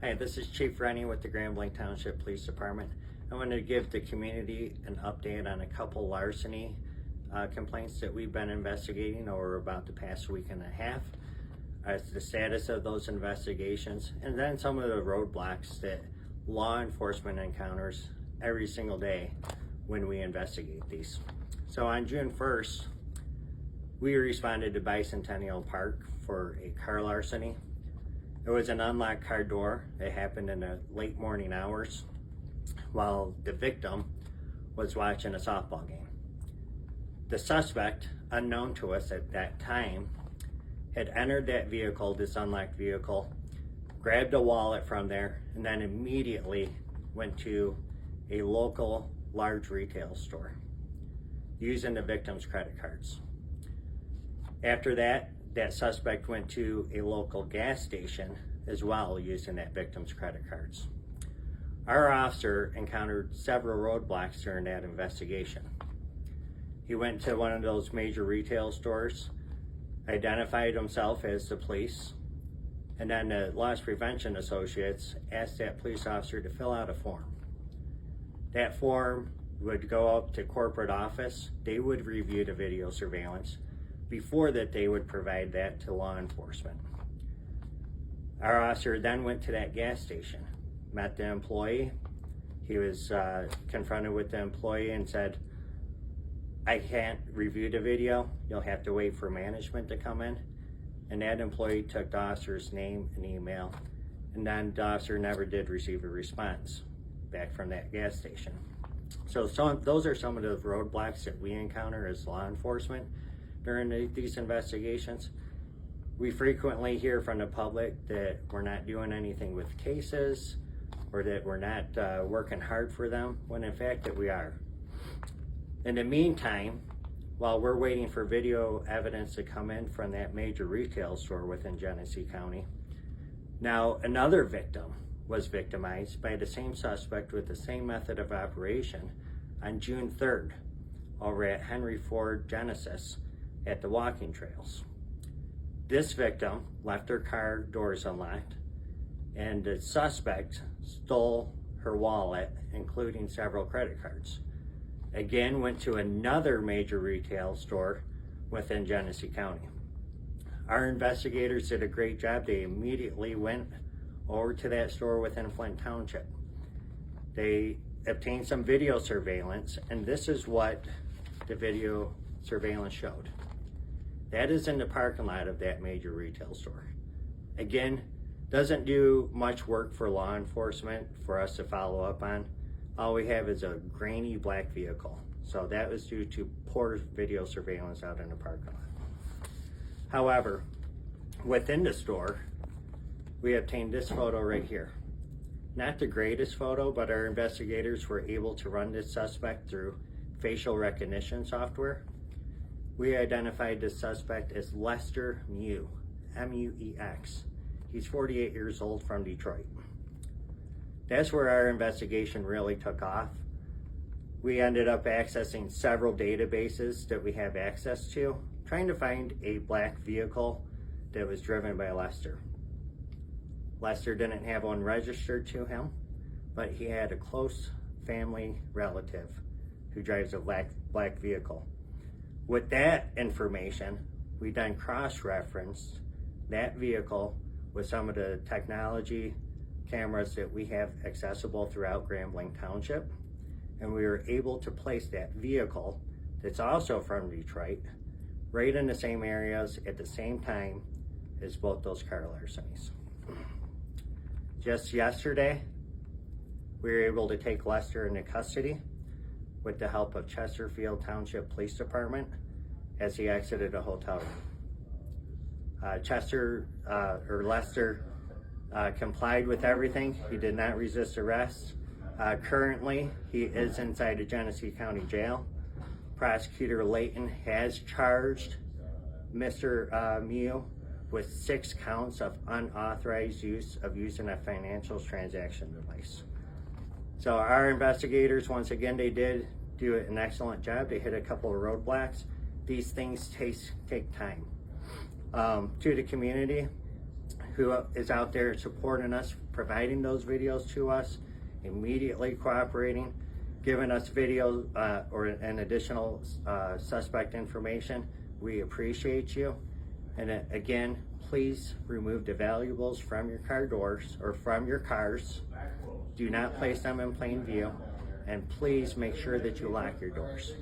Hi, this is Chief Rennie with the Grand Blanc Township Police Department. I want to give the community an update on a couple larceny complaints that we've been investigating over about the past week and a half. The status of those investigations, and then some of the roadblocks that law enforcement encounters every single day when we investigate these. So on June 1st, we responded to Bicentennial Park for a car larceny. It was an unlocked car door. It happened in the late morning hours while the victim was watching a softball game. The suspect, unknown to us at that time, had entered that vehicle, this unlocked vehicle, grabbed a wallet from there, and then immediately went to a local large retail store using the victim's credit cards. After that, that suspect went to a local gas station as well using that victim's credit cards. Our officer encountered several roadblocks during that investigation. He went to one of those major retail stores, identified himself as the police, and then the loss prevention associates asked that police officer to fill out a form. That form would go up to corporate office. They would review the video surveillance. Before that, they would provide that to law enforcement. Our officer then went to that gas station, met the employee. He was confronted with the employee and said, "I can't review the video. You'll have to wait for management to come in." And that employee took the officer's name and email, and then the officer never did receive a response back from that gas station. So those are some of the roadblocks that we encounter as law enforcement during these investigations. We frequently hear from the public that we're not doing anything with cases or that we're not working hard for them, when in fact that we are. In the meantime, while we're waiting for video evidence to come in from that major retail store within Genesee County, now another victim was victimized by the same suspect with the same method of operation on June 3rd over at Henry Ford Genesis at the walking trails. This victim left her car doors unlocked, and the suspect stole her wallet, including several credit cards. Again, went to another major retail store within Genesee County. Our investigators did a great job. They immediately went over to that store within Flint Township. They obtained some video surveillance, and this is what the video surveillance showed. That is in the parking lot of that major retail store. Again, doesn't do much work for law enforcement for us to follow up on. All we have is a grainy black vehicle. So that was due to poor video surveillance out in the parking lot. However, within the store, we obtained this photo right here. Not the greatest photo, but our investigators were able to run this suspect through facial recognition software. We identified this suspect as Lester Mew, M-U-E-X. He's 48 years old from Detroit. That's where our investigation really took off. We ended up accessing several databases that we have access to, trying to find a black vehicle that was driven by Lester. Lester didn't have one registered to him, but he had a close family relative who drives a black vehicle. With that information, we then cross-referenced that vehicle with some of the technology cameras that we have accessible throughout Grand Blanc Township, and we were able to place that vehicle that's also from Detroit right in the same areas at the same time as both those car larcenies. Just yesterday, we were able to take Lester into custody with the help of Chesterfield Township Police Department as he exited a hotel room. Lester complied with everything. He did not resist arrest. Currently, he is inside a Genesee County jail. Prosecutor Layton has charged Mr. Mew with 6 counts of unauthorized use of using a financial transaction device. So our investigators, once again, they did do an excellent job. They hit a couple of roadblocks. These things take time. To the community who is out there supporting us, providing those videos to us, immediately cooperating, giving us videos or an additional suspect information. We appreciate you. And again, please remove the valuables from your car doors or from your cars. Do not place them in plain view. And please make sure that you lock your doors.